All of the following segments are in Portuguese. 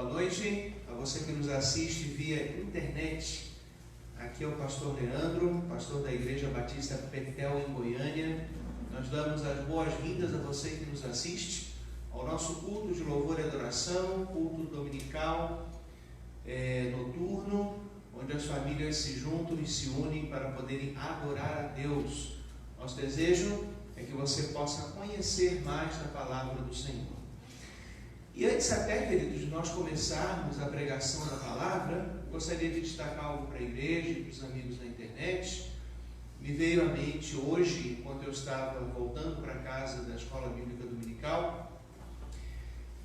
Boa noite a você que nos assiste via internet. Aqui é o pastor Leandro, pastor da Igreja Batista Betel em Goiânia. Nós damos as boas-vindas a você que nos assiste ao nosso culto de louvor e adoração, culto dominical, noturno, onde as famílias se juntam e se unem para poderem adorar a Deus. Nosso desejo é que você possa conhecer mais da palavra do Senhor. E antes até, queridos, de nós começarmos a pregação da palavra, gostaria de destacar algo para a igreja e para os amigos na internet. Me veio à mente hoje, enquanto eu estava voltando para casa da Escola Bíblica Dominical,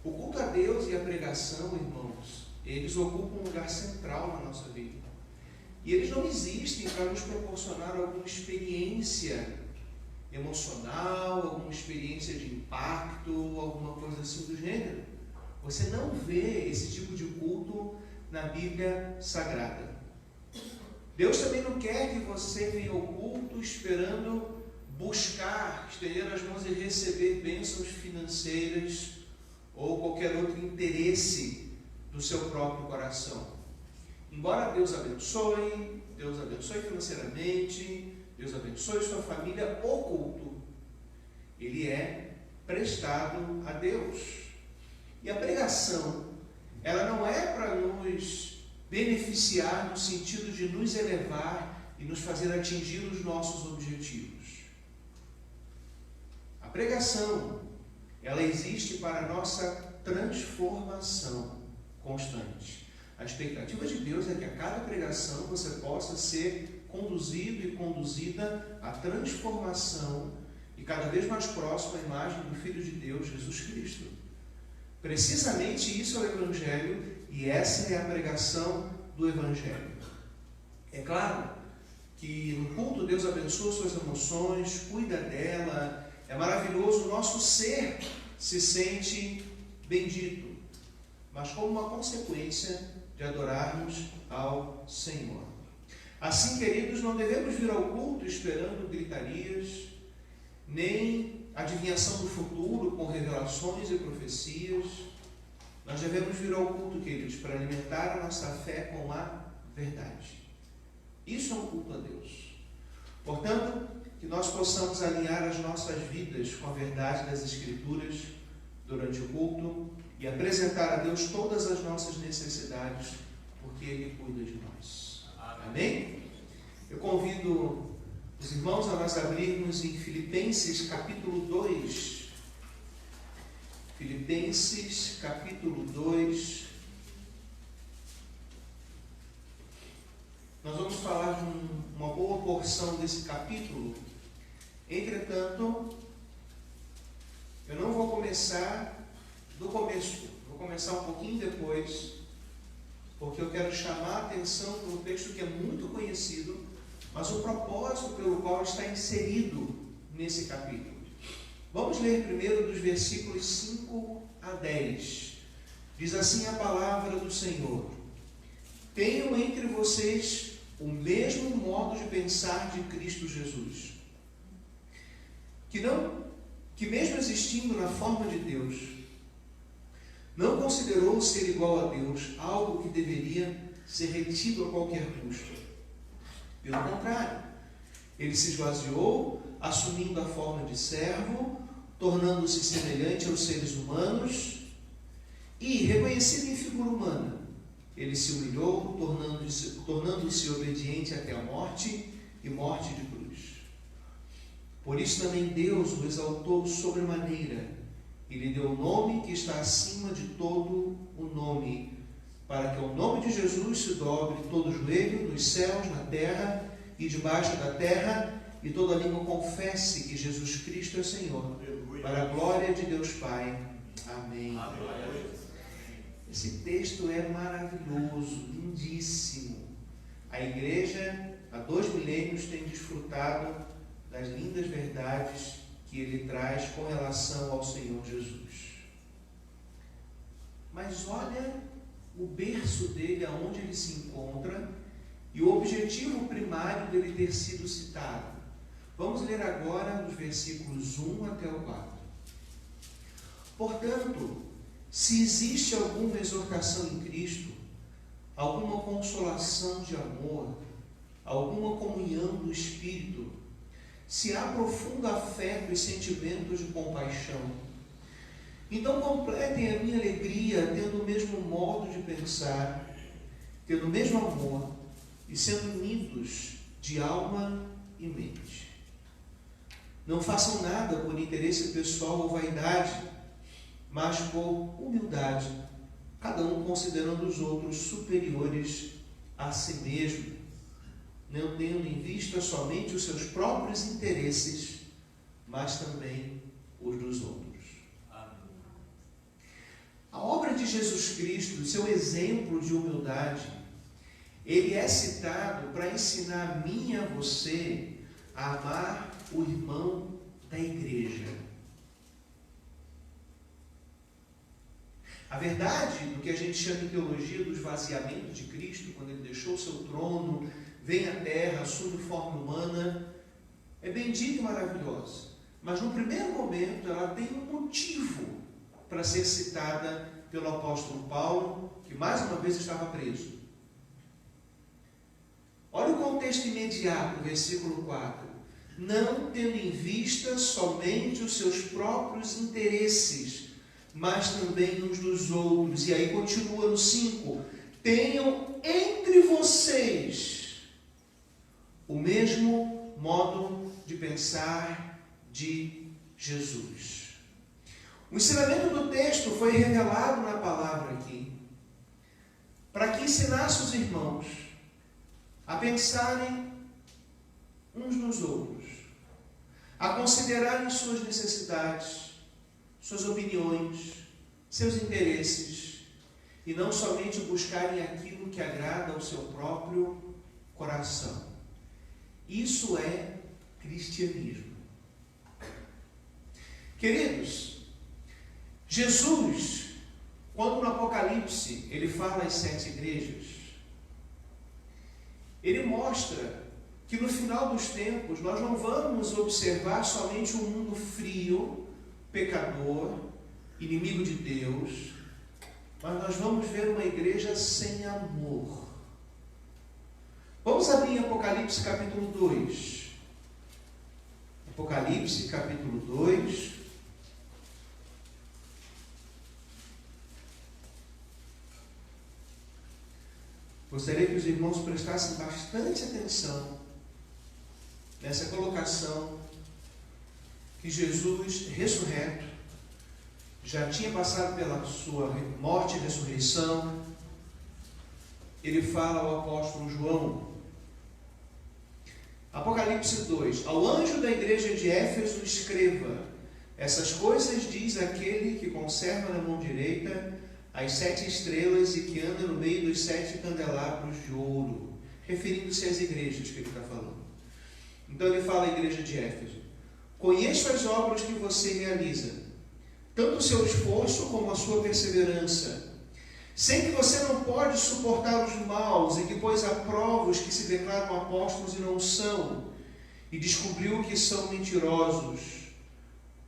o culto a Deus e a pregação, irmãos, eles ocupam um lugar central na nossa vida. E eles não existem para nos proporcionar alguma experiência emocional, alguma experiência de impacto, alguma coisa assim do gênero. Você não vê esse tipo de culto na Bíblia Sagrada. Deus também não quer que você venha ao culto esperando buscar, estender as mãos e receber bênçãos financeiras ou qualquer outro interesse do seu próprio coração. Embora Deus abençoe financeiramente, Deus abençoe sua família, o culto, ele é prestado a Deus. E a pregação, ela não é para nos beneficiar no sentido de nos elevar e nos fazer atingir os nossos objetivos. A pregação, ela existe para a nossa transformação constante. A expectativa de Deus é que a cada pregação você possa ser conduzido e conduzida à transformação e cada vez mais próximo à imagem do Filho de Deus, Jesus Cristo. Precisamente isso é o Evangelho e essa é a pregação do Evangelho. É claro que no culto Deus abençoa suas emoções, cuida dela, é maravilhoso, o nosso ser se sente bendito, mas como uma consequência de adorarmos ao Senhor. Assim, queridos, não devemos vir ao culto esperando gritarias, nem adivinhação do futuro com revelações e profecias. Nós devemos vir ao culto, queridos, para alimentar a nossa fé com a verdade. Isso é um culto a Deus. Portanto, que nós possamos alinhar as nossas vidas com a verdade das Escrituras durante o culto e apresentar a Deus todas as nossas necessidades, porque Ele cuida de nós. Amém? Eu convido os irmãos a nós abrirmos em Filipenses capítulo 2. Filipenses capítulo 2. Nós vamos falar de uma boa porção desse capítulo. Entretanto, eu não vou começar do começo. Vou começar um pouquinho depois, porque eu quero chamar a atenção para um texto que é muito conhecido, mas o propósito pelo qual está inserido nesse capítulo. Vamos ler primeiro dos versículos 5 a 10. Diz assim a palavra do Senhor: tenham entre vocês o mesmo modo de pensar de Cristo Jesus, que mesmo existindo na forma de Deus, não considerou ser igual a Deus algo que deveria ser retido a qualquer custo. Pelo contrário, ele se esvaziou, assumindo a forma de servo, tornando-se semelhante aos seres humanos e, reconhecido em figura humana, ele se humilhou, tornando-se obediente até a morte e morte de cruz. Por isso também Deus o exaltou sobremaneira e lhe deu o nome que está acima de todo o nome, para que ao nome de Jesus se dobre todo o joelho nos céus, na terra e debaixo da terra, e toda língua confesse que Jesus Cristo é Senhor, para a glória de Deus Pai. Amém. Esse texto é maravilhoso, lindíssimo. A igreja, há 2 milênios, tem desfrutado das lindas verdades que ele traz com relação ao Senhor Jesus. Mas olha o berço dele, aonde ele se encontra, e o objetivo primário dele ter sido citado. Vamos ler agora os versículos 1 até o 4. Portanto, se existe alguma exortação em Cristo, alguma consolação de amor, alguma comunhão do Espírito, se há profundo afeto e sentimentos de compaixão, então completem a minha alegria tendo o mesmo modo de pensar, tendo o mesmo amor e sendo unidos de alma e mente. Não façam nada por interesse pessoal ou vaidade, mas por humildade, cada um considerando os outros superiores a si mesmo, não tendo em vista somente os seus próprios interesses, mas também os dos outros. A obra de Jesus Cristo, o seu exemplo de humildade, ele é citado para ensinar a mim e a você a amar o irmão da igreja. A verdade do que a gente chama em teologia do esvaziamento de Cristo, quando ele deixou o seu trono, vem à terra, assume forma humana, é bendita e maravilhosa. Mas no primeiro momento ela tem um motivo para ser citada pelo apóstolo Paulo, que mais uma vez estava preso. Olha o contexto imediato, versículo 4. Não tendo em vista somente os seus próprios interesses, mas também os dos outros. E aí continua no 5. Tenham entre vocês o mesmo modo de pensar de Jesus. O ensinamento do texto foi revelado na palavra aqui, para que ensinasse os irmãos a pensarem uns nos outros, a considerarem suas necessidades, suas opiniões, seus interesses, e não somente buscarem aquilo que agrada ao seu próprio coração. Isso é cristianismo. Queridos, Jesus, quando no Apocalipse ele fala às 7 igrejas, ele mostra que no final dos tempos nós não vamos observar somente um mundo frio, pecador, inimigo de Deus, mas nós vamos ver uma igreja sem amor. Vamos abrir em Apocalipse capítulo 2. Apocalipse capítulo 2. Gostaria que os irmãos prestassem bastante atenção nessa colocação que Jesus, ressurreto, já tinha passado pela sua morte e ressurreição. Ele fala ao apóstolo João, Apocalipse 2: ao anjo da igreja de Éfeso escreva, essas coisas diz aquele que conserva na mão direita as 7 estrelas e que anda no meio dos 7 candelabros de ouro, referindo-se às igrejas que ele está falando. Então ele fala à igreja de Éfeso: conheço as obras que você realiza, tanto o seu esforço como a sua perseverança. Sei que você não pode suportar os maus e que pôs à prova os que se declaram apóstolos e não são, e descobriu que são mentirosos.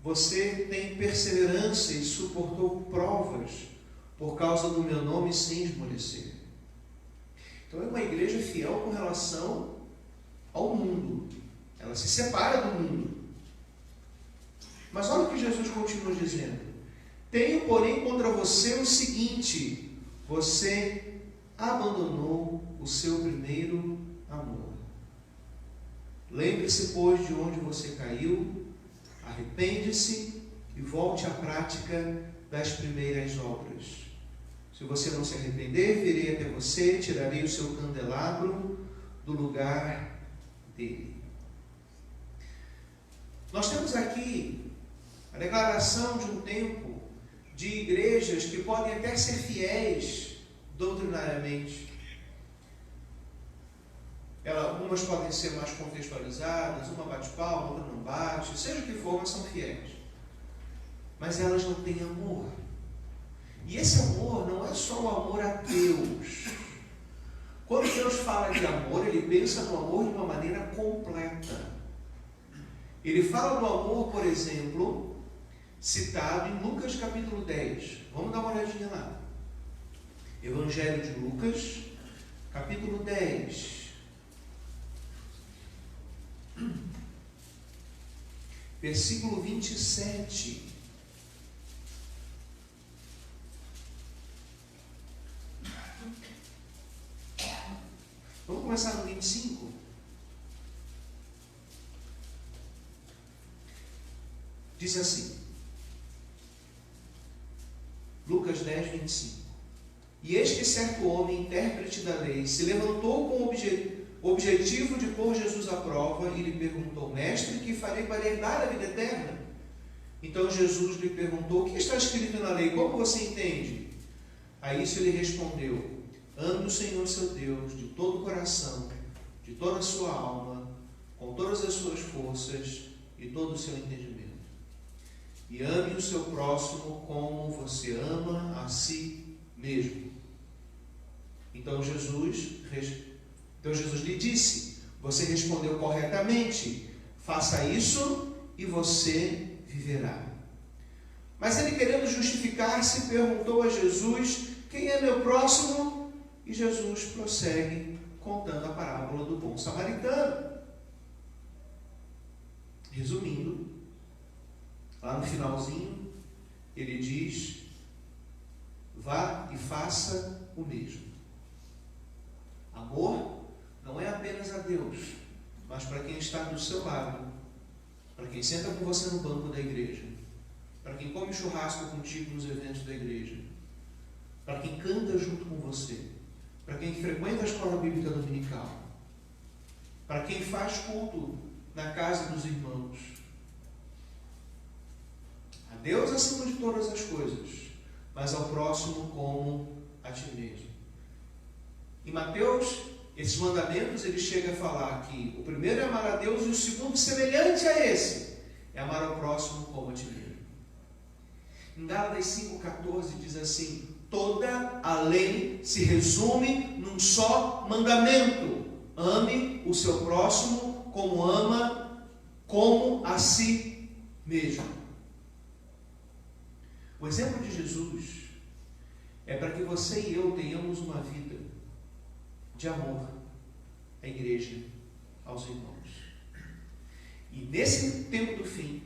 Você tem perseverança e suportou provas por causa do meu nome sem esmorecer. Então é uma igreja fiel com relação ao mundo. Ela se separa do mundo. Mas olha o que Jesus continua dizendo: tenho, porém, contra você o seguinte: você abandonou o seu primeiro amor. Lembre-se, pois, de onde você caiu, arrepende-se e volte à prática das primeiras obras. Se você não se arrepender, virei até você, tirarei o seu candelabro do lugar dele. Nós temos aqui a declaração de um tempo de igrejas que podem até ser fiéis doutrinariamente. Algumas podem ser mais contextualizadas, uma bate palma, outra não bate, seja o que for, mas são fiéis. Mas elas não têm amor. E esse amor não é só o amor a Deus. Quando Deus fala de amor, Ele pensa no amor de uma maneira completa. Ele fala do amor, por exemplo, citado em Lucas capítulo 10. Vamos dar uma olhadinha lá. Evangelho de Lucas, capítulo 10. Versículo 27. Vamos começar no 25. Diz assim, Lucas 10, 25. E eis que certo homem, intérprete da lei, se levantou com o objetivo de pôr Jesus à prova e lhe perguntou: Mestre, que farei para herdar a vida eterna? Então Jesus lhe perguntou: O que está escrito na lei? Como você entende? A isso ele respondeu: Ame o Senhor seu Deus de todo o coração, de toda a sua alma, com todas as suas forças e todo o seu entendimento. E ame o seu próximo como você ama a si mesmo. Então Jesus lhe disse: Você respondeu corretamente, faça isso e você viverá. Mas ele, querendo justificar-se, perguntou a Jesus: Quem é meu próximo? E Jesus prossegue contando a parábola do bom samaritano. Resumindo, lá no finalzinho, ele diz: vá e faça o mesmo. Amor não é apenas a Deus, mas para quem está do seu lado, para quem senta com você no banco da igreja, para quem come churrasco contigo nos eventos da igreja, para quem canta junto com você, para quem frequenta a escola bíblica dominical, para quem faz culto na casa dos irmãos. A Deus acima de todas as coisas, mas ao próximo como a ti mesmo. Em Mateus, esses mandamentos, ele chega a falar que o primeiro é amar a Deus e o segundo, semelhante a esse, é amar ao próximo como a ti mesmo. Em Gálatas 5,14 diz assim: toda a lei se resume num só mandamento: ame o seu próximo como ama como a si mesmo. O exemplo de Jesus é para que você e eu tenhamos uma vida de amor à igreja, aos irmãos. E nesse tempo do fim,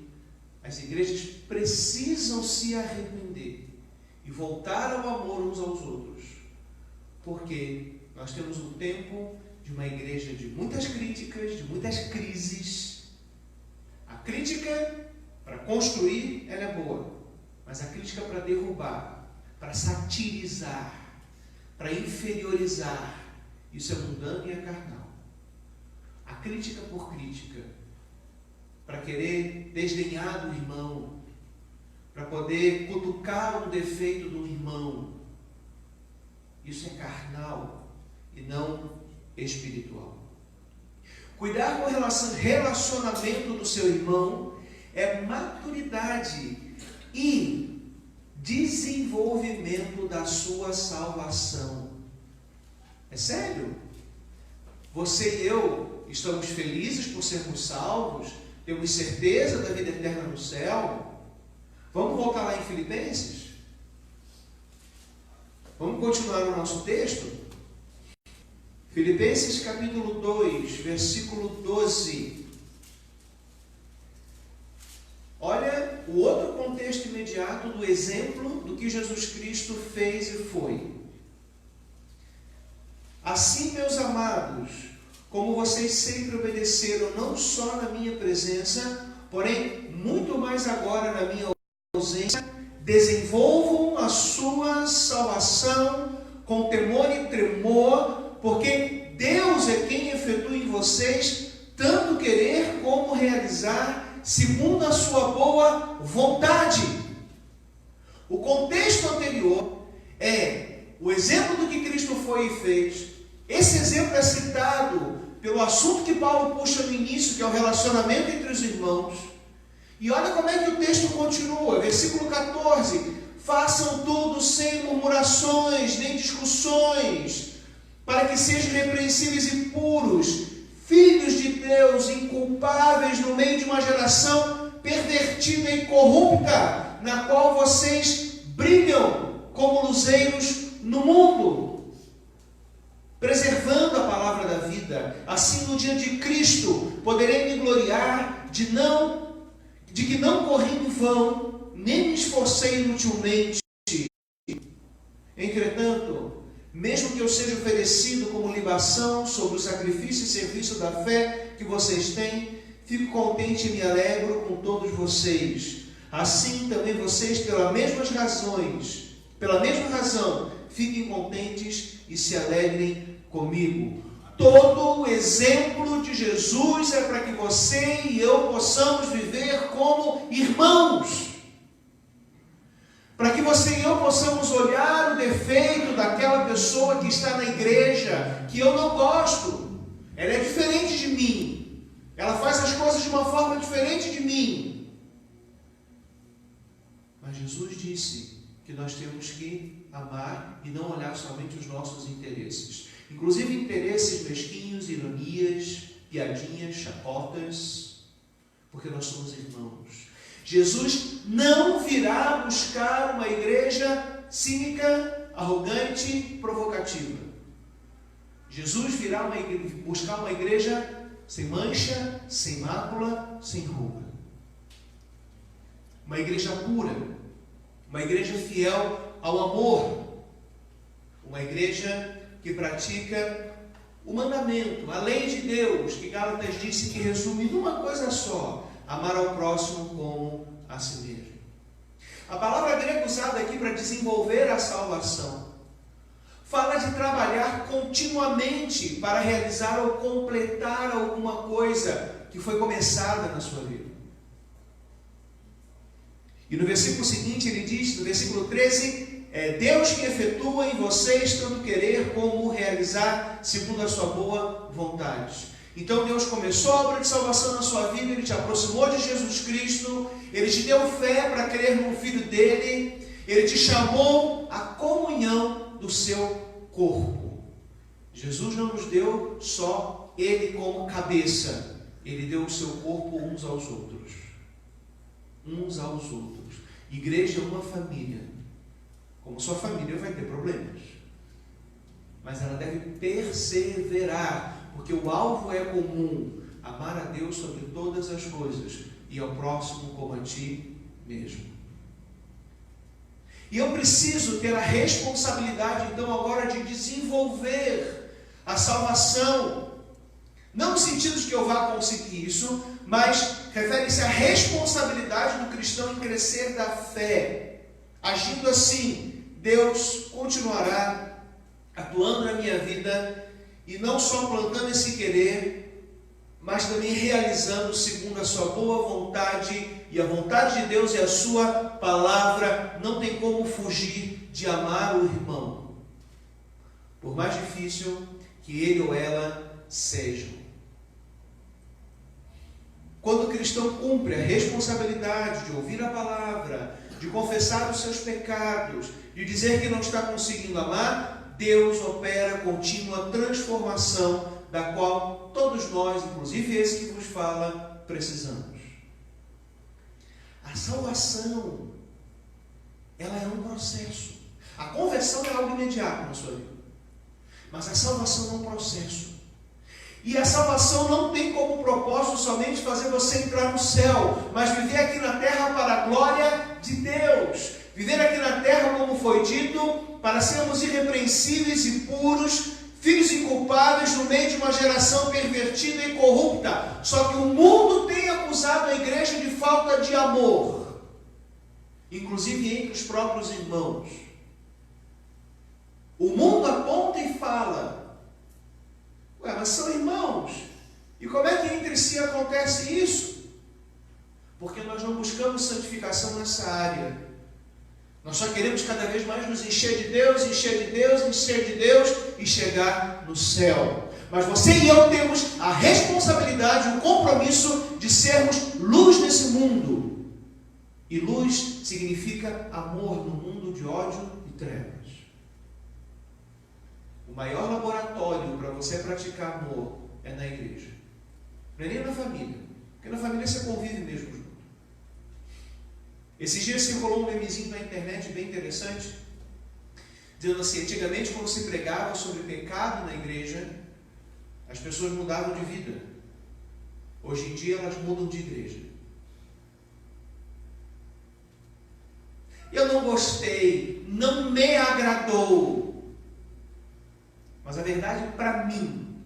as igrejas precisam se arrepender e voltar ao amor uns aos outros, porque nós temos um tempo de uma igreja de muitas críticas, de muitas crises. A crítica para construir, ela é boa, mas a crítica para derrubar, para satirizar, para inferiorizar, isso é mundano e é carnal. A crítica por crítica, para querer desdenhar do irmão, para poder cutucar um defeito do irmão, isso é carnal e não espiritual. Cuidar com o relacionamento do seu irmão é maturidade e desenvolvimento da sua salvação. É sério? Você e eu estamos felizes por sermos salvos, temos certeza da vida eterna no céu. Vamos voltar lá em Filipenses? Vamos continuar no nosso texto? Filipenses capítulo 2, versículo 12. Olha o outro contexto imediato do exemplo do que Jesus Cristo fez e foi. Assim, meus amados, como vocês sempre obedeceram, não só na minha presença, porém muito mais agora na minha ausência, desenvolvam a sua salvação com temor e tremor, porque Deus é quem efetua em vocês tanto querer como realizar, segundo a sua boa vontade. O contexto anterior é o exemplo do que Cristo foi e fez. Esse exemplo é citado pelo assunto que Paulo puxa no início, que é o relacionamento entre os irmãos. E olha como é que o texto continua, versículo 14: façam tudo sem murmurações, nem discussões, para que sejam irrepreensíveis e puros, filhos de Deus, inculpáveis no meio de uma geração pervertida e corrupta, na qual vocês brilham como luzeiros no mundo, preservando a palavra da vida. Assim, no dia de Cristo, poderei me gloriar de que não corri em vão, nem me esforcei inutilmente. Entretanto, mesmo que eu seja oferecido como libação sobre o sacrifício e serviço da fé que vocês têm, fico contente e me alegro com todos vocês. Assim também vocês, pela mesma razão, fiquem contentes e se alegrem comigo. Todo o exemplo de Jesus é para que você e eu possamos viver como irmãos. Para que você e eu possamos olhar o defeito daquela pessoa que está na igreja, que eu não gosto. Ela é diferente de mim. Ela faz as coisas de uma forma diferente de mim. Mas Jesus disse que nós temos que amar e não olhar somente os nossos interesses. Inclusive interesses mesquinhos, ironias, piadinhas, chacotas, porque nós somos irmãos. Jesus não virá buscar uma igreja cínica, arrogante, provocativa. Jesus virá buscar uma igreja sem mancha, sem mácula, sem ruga. Uma igreja pura, uma igreja fiel ao amor, uma igreja que pratica o mandamento, a lei de Deus, que Gálatas disse que resume numa coisa só: amar ao próximo como a si mesmo. A palavra grega usada aqui para desenvolver a salvação fala de trabalhar continuamente para realizar ou completar alguma coisa que foi começada na sua vida. E no versículo seguinte ele diz, no versículo 13, Deus que efetua em vocês tanto querer como realizar segundo a sua boa vontade. Então Deus começou a obra de salvação na sua vida, Ele te aproximou de Jesus Cristo, Ele te deu fé para crer no Filho dEle, Ele te chamou à comunhão do seu corpo. Jesus não nos deu só Ele como cabeça, Ele deu o seu corpo uns aos outros. Uns aos outros. Igreja é uma família. Como sua família vai ter problemas, mas ela deve perseverar, porque o alvo é comum: amar a Deus sobre todas as coisas e ao próximo como a ti mesmo. E eu preciso ter a responsabilidade então agora de desenvolver a salvação, não no sentido de que eu vá conseguir isso, mas refere-se à responsabilidade do cristão em crescer da fé. Agindo assim, Deus continuará atuando na minha vida e não só plantando esse querer, mas também realizando segundo a sua boa vontade. E a vontade de Deus e a sua palavra não tem como fugir de amar o irmão, por mais difícil que ele ou ela sejam. Quando o cristão cumpre a responsabilidade de ouvir a palavra, de confessar os seus pecados, de dizer que não está conseguindo amar, Deus opera contínua transformação, da qual todos nós, inclusive esse que vos fala, precisamos. A salvação, ela é um processo. A conversão é algo imediato na sua vida, mas a salvação é um processo. E a salvação não tem como propósito somente fazer você entrar no céu, mas viver aqui na terra para a glória de Deus. Viver aqui na terra, como foi dito, para sermos irrepreensíveis e puros, filhos inculpáveis no meio de uma geração pervertida e corrupta. Só que o mundo tem acusado a igreja de falta de amor, inclusive entre os próprios irmãos. O mundo aponta e fala: ué, mas são irmãos. E como é que entre si acontece isso? Porque nós não buscamos santificação nessa área. Nós só queremos cada vez mais nos encher de Deus, encher de Deus, encher de Deus e chegar no céu. Mas você e eu temos a responsabilidade, o compromisso de sermos luz nesse mundo. E luz significa amor no mundo de ódio e trevas. O maior laboratório para você praticar amor é na igreja. Não é nem na família. Porque na família você convive mesmo junto. Esses dias circulou um memezinho na internet bem interessante, dizendo assim, antigamente quando se pregava sobre pecado na igreja, as pessoas mudavam de vida. Hoje em dia elas mudam de igreja. Eu não gostei, não me agradou. Mas a verdade para mim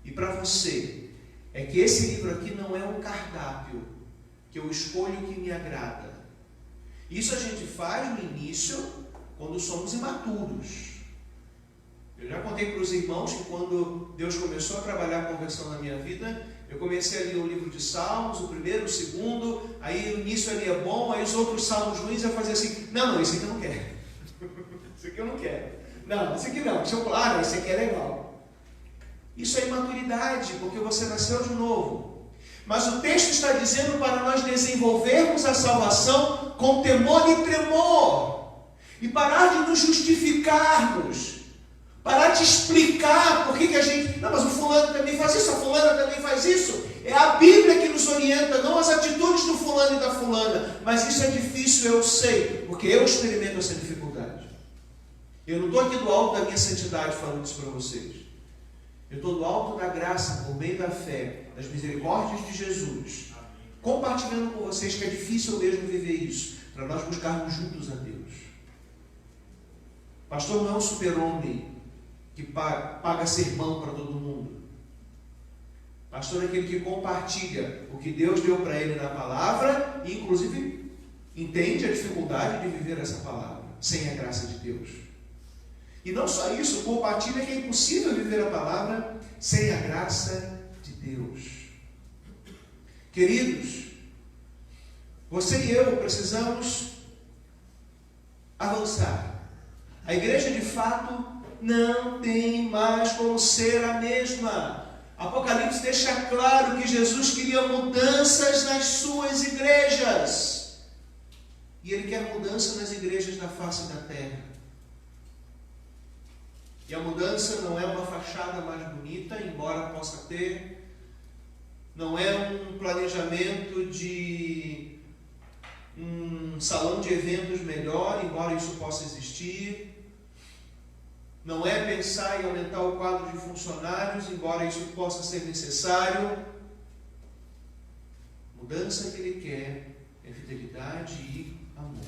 e para você é que esse livro aqui não é um cardápio que eu escolho o que me agrada. Isso a gente faz no início, quando somos imaturos. Eu já contei para os irmãos que quando Deus começou a trabalhar a conversão na minha vida, eu comecei a ler o livro de Salmos, o primeiro, o segundo, aí o início ali é bom, aí os outros salmos ruins eu fazia assim, não, esse aqui eu não quero. Esse aqui eu não quero. Não, esse aqui não, deixa eu falar, esse aqui é legal. Isso é imaturidade, porque você nasceu de novo. Mas o texto está dizendo para nós desenvolvermos a salvação com temor e tremor. E parar de nos justificarmos. Parar de explicar por que a gente... Não, mas o fulano também faz isso, a fulana também faz isso. É a Bíblia que nos orienta, não as atitudes do fulano e da fulana. Mas isso é difícil, eu sei, porque eu experimento essa dificuldade. Eu não estou aqui do alto da minha santidade falando isso para vocês. Eu estou do alto da graça, por meio da fé, das misericórdias de Jesus, compartilhando com vocês que é difícil mesmo viver isso, para nós buscarmos juntos a Deus. Pastor não é um super-homem que paga sermão para todo mundo. Pastor é aquele que compartilha o que Deus deu para ele na palavra e, inclusive, entende a dificuldade de viver essa palavra sem a graça de Deus. E não só isso, compartilha que é impossível viver a palavra sem a graça de Deus. Queridos, você e eu precisamos avançar. A igreja de fato não tem mais como ser a mesma. Apocalipse deixa claro que Jesus queria mudanças nas suas igrejas. E Ele quer mudança nas igrejas da face da terra. E a mudança não é uma fachada mais bonita, embora possa ter. Não é um planejamento de um salão de eventos melhor, embora isso possa existir. Não é pensar em aumentar o quadro de funcionários, embora isso possa ser necessário. Mudança que Ele quer é fidelidade e amor.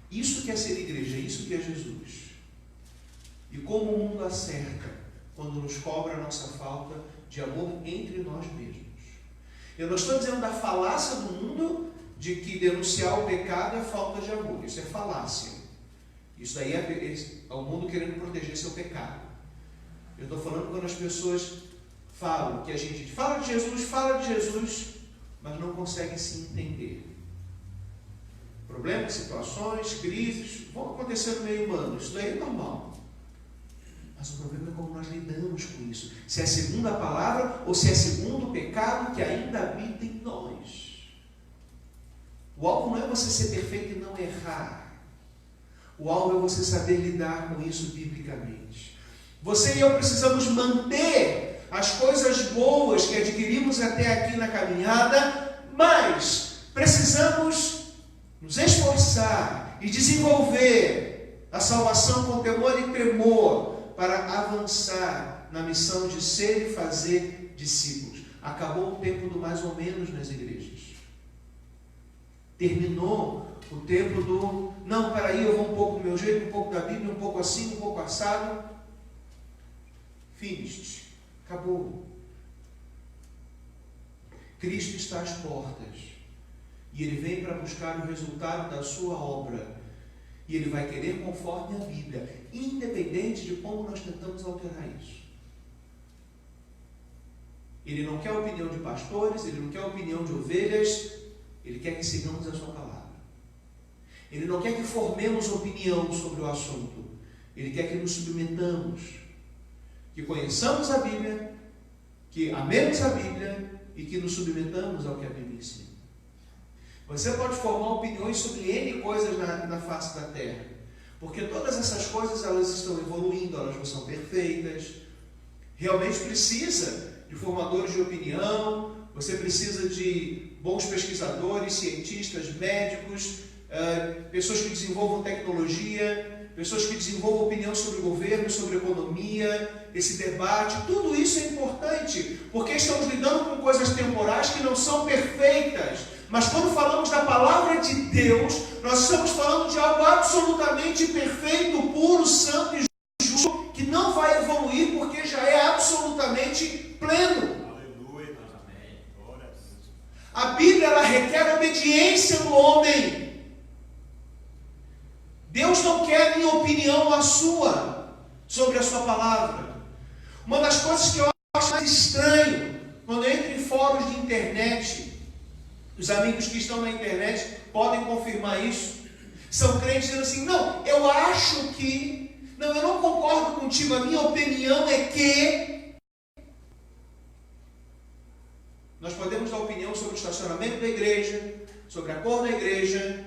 Isso que é ser igreja, isso que é Jesus. E como o mundo acerta quando nos cobra a nossa falta de amor entre nós mesmos. Eu não estou dizendo da falácia do mundo de que denunciar o pecado é falta de amor. Isso é falácia. Isso daí é o mundo querendo proteger seu pecado. Eu estou falando quando as pessoas falam que a gente fala de Jesus, mas não consegue se entender. Problemas, situações, crises vão acontecer no meio humano. Isso daí é normal. Mas o problema é como nós lidamos com isso. Se é segundo a palavra ou se é segundo o pecado que ainda habita em nós. O alvo não é você ser perfeito e não errar. O alvo é você saber lidar com isso biblicamente. Você e eu precisamos manter as coisas boas que adquirimos até aqui na caminhada, mas precisamos nos esforçar e desenvolver a salvação com temor e tremor para avançar na missão de ser e fazer discípulos. Acabou o tempo do mais ou menos nas igrejas. Terminou o tempo do, não, peraí, eu vou um pouco do meu jeito, um pouco da Bíblia, um pouco assim, um pouco assado. Finished. Acabou. Cristo está às portas. E Ele vem para buscar o resultado da sua obra. E Ele vai querer conforme a Bíblia, independente de como nós tentamos alterar isso. Ele não quer a opinião de pastores, Ele não quer a opinião de ovelhas, Ele quer que sigamos a sua palavra. Ele não quer que formemos opinião sobre o assunto, Ele quer que nos submetamos, que conheçamos a Bíblia, que amemos a Bíblia e que nos submetamos ao que a Bíblia ensina. Você pode formar opiniões sobre N coisas na face da terra, porque todas essas coisas elas estão evoluindo, elas não são perfeitas. Realmente precisa de formadores de opinião, você precisa de bons pesquisadores, cientistas, médicos, pessoas que desenvolvam tecnologia, pessoas que desenvolvam opinião sobre o governo, sobre economia, esse debate. Tudo isso é importante, porque estamos lidando com coisas temporais que não são perfeitas. Mas quando falamos da palavra de Deus, nós estamos falando de algo absolutamente perfeito, puro, santo e justo, que não vai evoluir porque já é absolutamente pleno. Aleluia, amém. Glória a Deus. A Bíblia, ela requer obediência do homem. Deus não quer a minha opinião ou a sua sobre a sua palavra. Uma das coisas que eu acho mais estranho, quando eu entro em fóruns de internet, os amigos que estão na internet podem confirmar isso, são crentes dizendo assim, não, eu acho que, não, eu não concordo contigo, a minha opinião é que... Nós podemos dar opinião sobre o estacionamento da igreja, sobre a cor da igreja,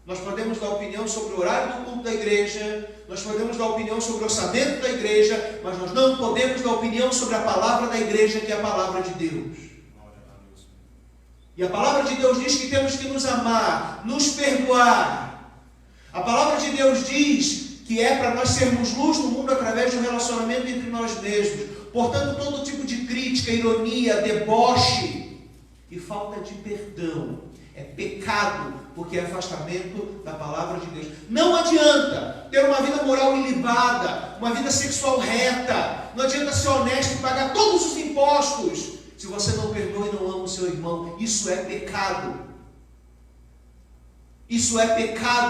nós podemos dar opinião sobre o horário do culto da igreja, nós podemos dar opinião sobre o orçamento da igreja, mas nós não podemos dar opinião sobre a palavra da igreja, que é a palavra de Deus. E a palavra de Deus diz que temos que nos amar, nos perdoar. A palavra de Deus diz que é para nós sermos luz no mundo através de um relacionamento entre nós mesmos. Portanto, todo tipo de crítica, ironia, deboche e falta de perdão é pecado, porque é afastamento da palavra de Deus. Não adianta ter uma vida moral ilibada, uma vida sexual reta, não adianta ser honesto e pagar todos os impostos, se você não perdoa e não ama o seu irmão. Isso é pecado. Isso é pecado.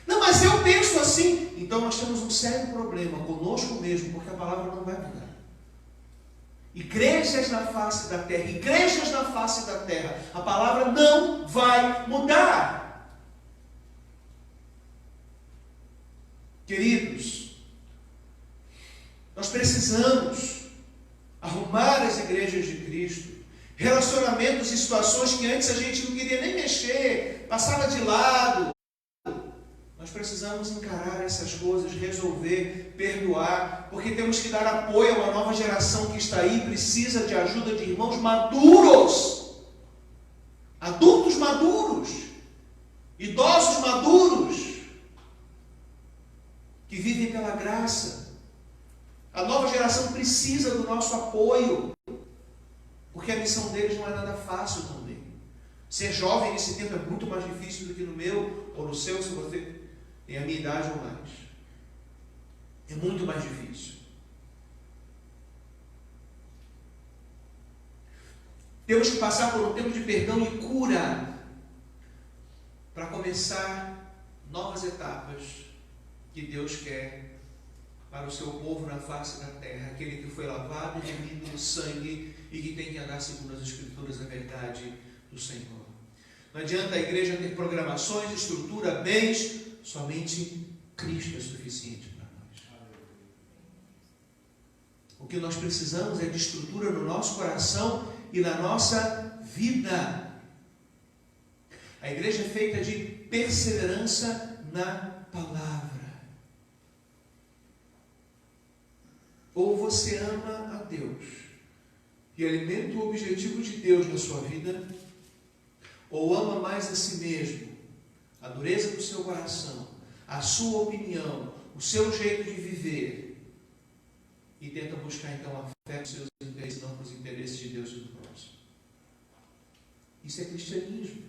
Não, mas eu penso assim. Então nós temos um sério problema conosco mesmo, porque a palavra não vai mudar. Igrejas na face da terra, igrejas na face da terra, a palavra não vai mudar. Queridos, nós precisamos arrumar as igrejas de Cristo, relacionamentos e situações que antes a gente não queria nem mexer, passava de lado. Nós precisamos encarar essas coisas, resolver, perdoar, porque temos que dar apoio a uma nova geração que está aí, precisa de ajuda de irmãos maduros, adultos maduros, idosos maduros, que vivem pela graça. A nova geração precisa do nosso apoio, porque a missão deles não é nada fácil também. Ser jovem nesse tempo é muito mais difícil do que no meu ou no seu, se você tem a minha idade ou mais. É muito mais difícil. Temos que passar por um tempo de perdão e cura para começar novas etapas que Deus quer para o seu povo na face da terra, aquele que foi lavado e remido no sangue e que tem que andar segundo as Escrituras, a verdade do Senhor. Não adianta a igreja ter programações, estrutura, bens, somente Cristo é suficiente para nós. O que nós precisamos é de estrutura no nosso coração e na nossa vida. A igreja é feita de perseverança na palavra. Ou você ama a Deus e alimenta o objetivo de Deus na sua vida, ou ama mais a si mesmo, a dureza do seu coração, a sua opinião, o seu jeito de viver, e tenta buscar então a fé dos seus interesses, não para os interesses de Deus e do próximo. Isso é cristianismo.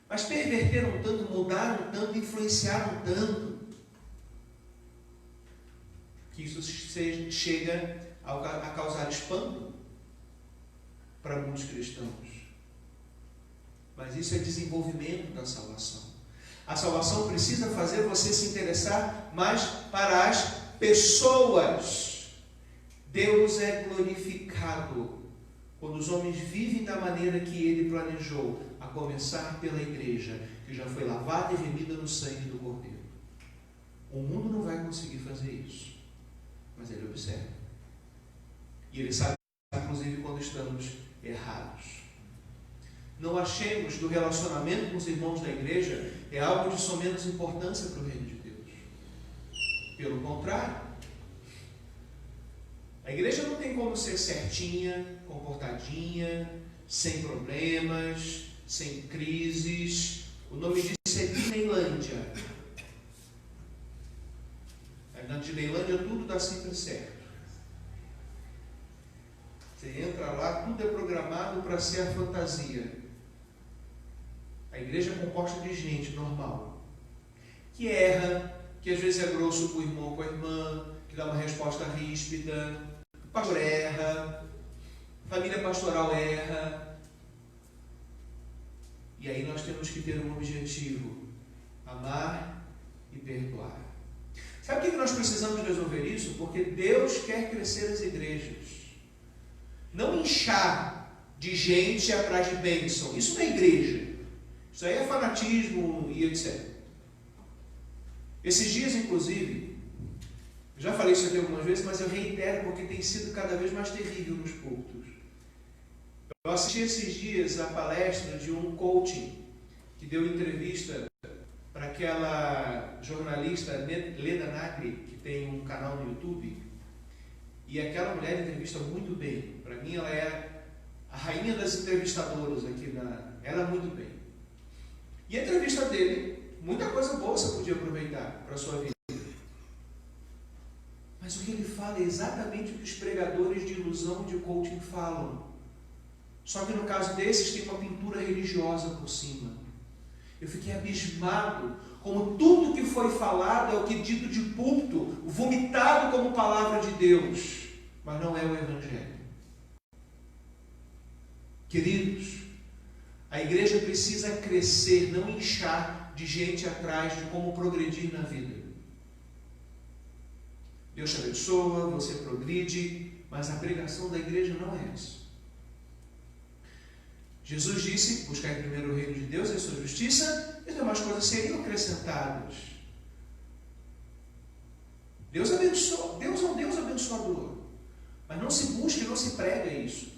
Mas perverteram tanto, mudaram tanto, influenciaram tanto, que isso chega a causar espanto para muitos cristãos. Mas isso é desenvolvimento da salvação. A salvação precisa fazer você se interessar mais para as pessoas. Deus é glorificado quando os homens vivem da maneira que Ele planejou, a começar pela igreja, que já foi lavada e remida no sangue do Cordeiro. O mundo não vai conseguir fazer isso, mas Ele observa. E Ele sabe, inclusive, quando estamos errados. Não achemos que o relacionamento com os irmãos da igreja é algo de somenos importância para o reino de Deus. Pelo contrário, A igreja não tem como ser certinha, comportadinha, sem problemas, sem crises. O nome disso é Disneylândia. Na Disneylândia tudo dá sempre certo. Você entra lá, tudo é programado para ser a fantasia. A igreja é composta de gente normal, que erra, que às vezes é grosso com o irmão ou com a irmã, que dá uma resposta ríspida, o pastor erra, a família pastoral erra. E aí nós temos que ter um objetivo: amar e perdoar. Sabe por que nós precisamos resolver isso? Porque Deus quer crescer as igrejas. Não inchar de gente atrás de bênção. Isso não é igreja. Isso aí é fanatismo e etc. Esses dias, inclusive, eu já falei isso aqui algumas vezes, mas eu reitero porque tem sido cada vez mais terrível nos cultos. Eu assisti esses dias a palestra de um coaching que deu entrevista para aquela jornalista Leda Nagli, que tem um canal no YouTube, e aquela mulher entrevista muito bem. Para mim ela é a rainha das entrevistadoras aqui ela é muito bem. E a entrevista dele, muita coisa boa você podia aproveitar para a sua vida. Mas o que ele fala é exatamente o que os pregadores de ilusão e de coaching falam. Só que no caso desses tem uma pintura religiosa por cima. Eu fiquei abismado como tudo que foi falado é o que dito de púlpito, vomitado como palavra de Deus, mas não é o Evangelho. Queridos, a igreja precisa crescer, não inchar de gente atrás de como progredir na vida. Deus te abençoa, você progride, mas a pregação da igreja não é essa. Jesus disse: buscar primeiro o reino de Deus e a sua justiça, e as demais coisas seriam acrescentadas. Deus abençoa, Deus é um Deus abençoador, mas não se busca e não se prega isso.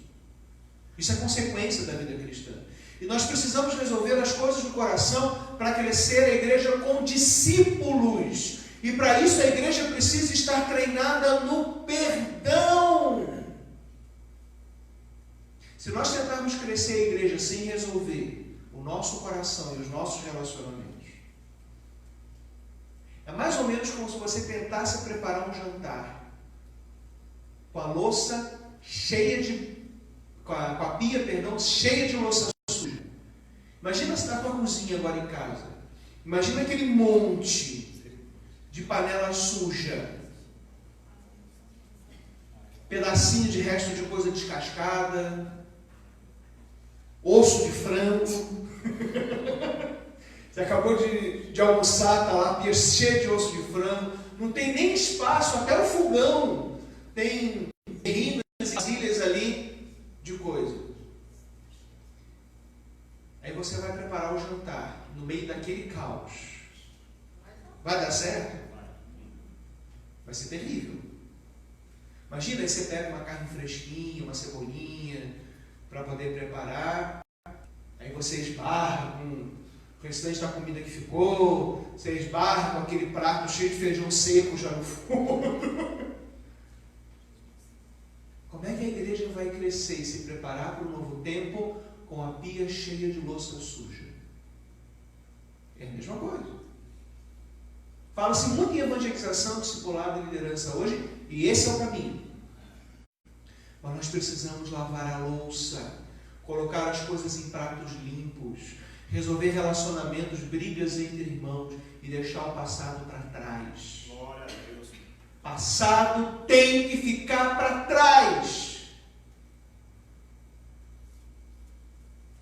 Isso é consequência da vida cristã. E nós precisamos resolver as coisas do coração para crescer a igreja com discípulos. E para isso a igreja precisa estar treinada no perdão. Se nós tentarmos crescer a igreja sem resolver o nosso coração e os nossos relacionamentos, é mais ou menos como se você tentasse preparar um jantar com a louça cheia de... com a pia, cheia de louça suja. Imagina se na tua cozinha agora em casa. Imagina aquele monte de panela suja, pedacinho de resto de coisa descascada, osso de frango. Você acabou de almoçar, está lá, pia cheia de osso de frango, não tem nem espaço, até o fogão tem terrinas e vasilhas ali de coisa. Aí você vai preparar o jantar no meio daquele caos. Vai dar certo? Vai ser terrível. Imagina, aí você pega uma carne fresquinha, uma cebolinha, para poder preparar, aí você esbarra com o restante da comida que ficou, você esbarra com aquele prato cheio de feijão seco já no fundo. Como é que a igreja vai crescer e se preparar para o novo tempo com a pia cheia de louça suja? É a mesma coisa. Fala-se muito em evangelização, discipulado e liderança hoje, e esse é o caminho. Mas nós precisamos lavar a louça, colocar as coisas em pratos limpos, resolver relacionamentos, brigas entre irmãos e deixar o passado para trás. Glória a Deus. Passado tem que ficar para trás.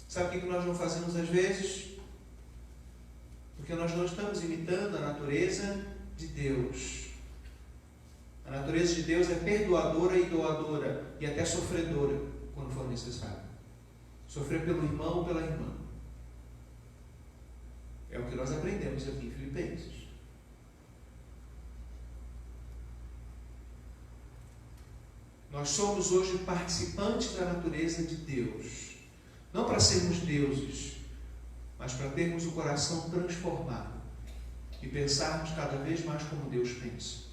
Sabe o que nós não fazemos às vezes? Porque nós não estamos imitando a natureza de Deus. A natureza de Deus é perdoadora e doadora, e até sofredora, quando for necessário. Sofrer pelo irmão ou pela irmã. É o que nós aprendemos aqui em Filipenses. Nós somos hoje participantes da natureza de Deus. Não para sermos deuses, mas para termos o coração transformado e pensarmos cada vez mais como Deus pensa.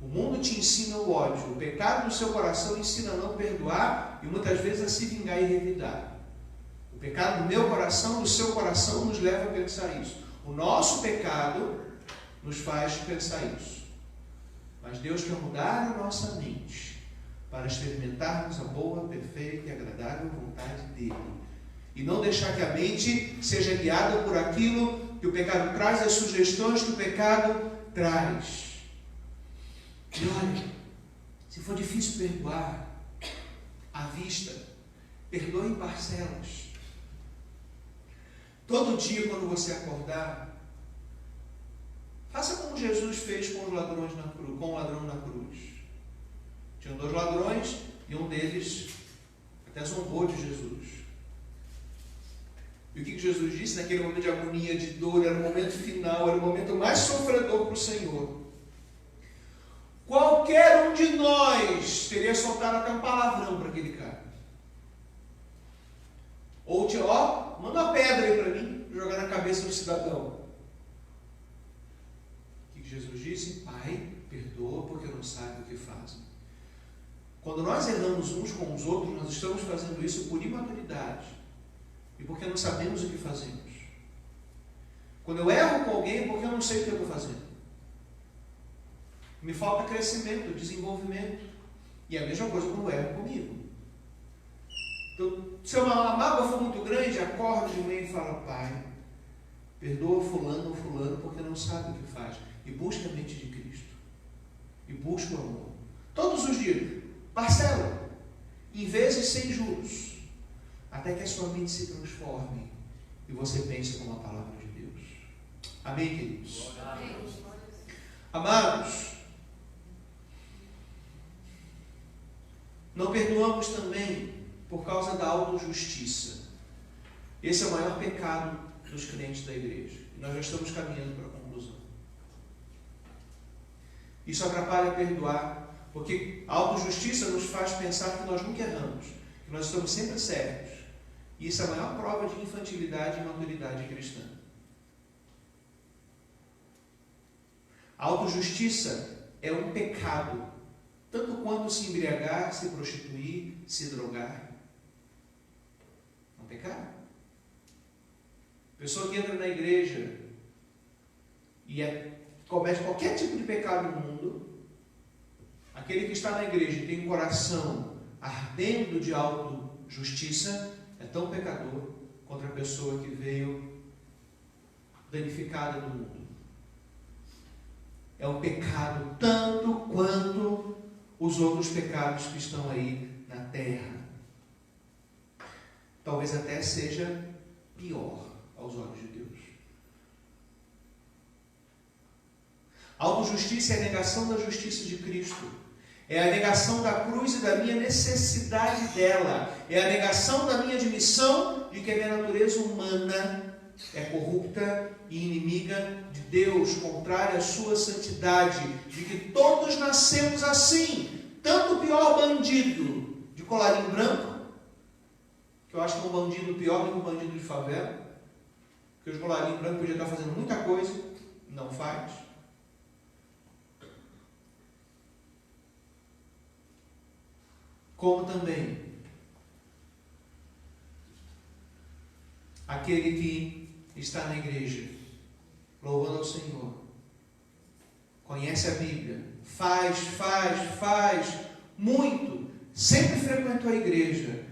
O mundo te ensina o ódio. O pecado do seu coração ensina a não perdoar e muitas vezes a se vingar e revidar. O pecado do meu coração, do seu coração, nos leva a pensar isso. O nosso pecado nos faz pensar isso. Mas Deus quer mudar a nossa mente para experimentarmos a boa, perfeita e agradável vontade dEle. E não deixar que a mente seja guiada por aquilo que o pecado traz, as sugestões que o pecado traz. E olha, se for difícil perdoar à vista, perdoe em parcelas. Todo dia, quando você acordar, faça como Jesus fez com os ladrões na cruz, com o ladrão na cruz. Tinham 2 ladrões e um deles até zombou de Jesus. E o que Jesus disse naquele momento de agonia, de dor, era o momento final, era o momento mais sofredor para o Senhor. Qualquer um de nós teria soltado até um palavrão para aquele cara. Ou, manda uma pedra aí para mim, jogar na cabeça do cidadão. O que Jesus disse? Pai, perdoa porque não sabem o que fazem. Quando nós erramos uns com os outros, nós estamos fazendo isso por imaturidade e porque não sabemos o que fazemos. Quando eu erro com alguém, é porque eu não sei o que eu estou fazendo. Me falta crescimento, desenvolvimento. E a mesma coisa quando eu erro comigo. Então, se uma mágoa for muito grande, acorda de manhã e fala: Pai, perdoa fulano ou fulano porque não sabe o que faz. E busca a mente de Cristo. E busca o amor. Todos os dias. Parcela. Em vezes sem juros. Até que a sua mente se transforme. E você pense como a palavra de Deus. Amém, queridos? Amém. Amados, não perdoamos também por causa da autojustiça. Esse é o maior pecado dos crentes da igreja. E nós já estamos caminhando para a conclusão. Isso atrapalha perdoar, porque a autojustiça nos faz pensar que nós nunca erramos, que nós estamos sempre certos. E isso é a maior prova de infantilidade e imaturidade cristã. A autojustiça é um pecado, tanto quanto se embriagar, se prostituir, se drogar. É um pecado. Pessoa que entra na igreja e comete qualquer tipo de pecado no mundo, aquele que está na igreja e tem um coração ardendo de autojustiça, é tão pecador contra a pessoa que veio danificada do mundo. É um pecado tanto quanto os outros pecados que estão aí na terra. Talvez até seja pior aos olhos de Deus. A autojustiça é a negação da justiça de Cristo. É a negação da cruz e da minha necessidade dela. É a negação da minha admissão de que a minha natureza humana é corrupta e inimiga de Deus, contrária à sua santidade, de que todos nascemos assim. Tanto o pior bandido de colarinho branco, que eu acho que é um bandido pior do que um bandido de favela, porque os colarinhos brancos podiam estar fazendo muita coisa, não faz. Como também aquele que está na igreja, louvando ao Senhor, conhece a Bíblia, faz muito, sempre frequentou a igreja,